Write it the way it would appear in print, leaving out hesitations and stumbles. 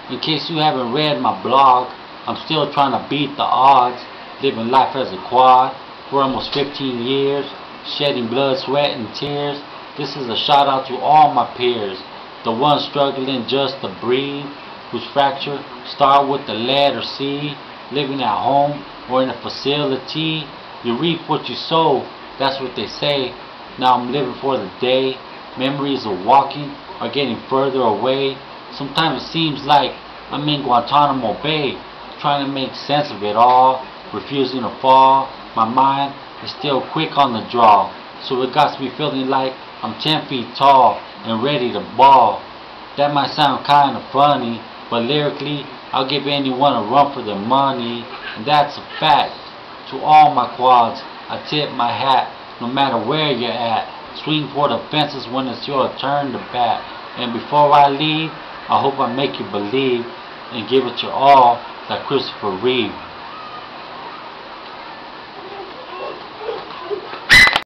In case you haven't read my blog, I'm still trying to beat the odds, living life as a quad for almost 15 years, shedding blood, sweat, and tears. This is a shout out to all my peers, the ones struggling just to breathe, whose fracture start with the letter C, living at home or in a facility. You reap what you sow, that's what they say. Now I'm living for the day. Memories of walking are getting further away. Sometimes it seems like I'm in Guantanamo Bay, trying to make sense of it all, refusing to fall. My mind is still quick on the draw, so it got me feeling like I'm 10 feet tall and ready to ball. That might sound kinda funny, but lyrically, I'll give anyone a run for their money, and that's a fact. To all my quads, I tip my hat, no matter where you're at. Swing for the fences when it's your turn to bat. And before I leave, I hope I make you believe and give it your all like Christopher Reeve.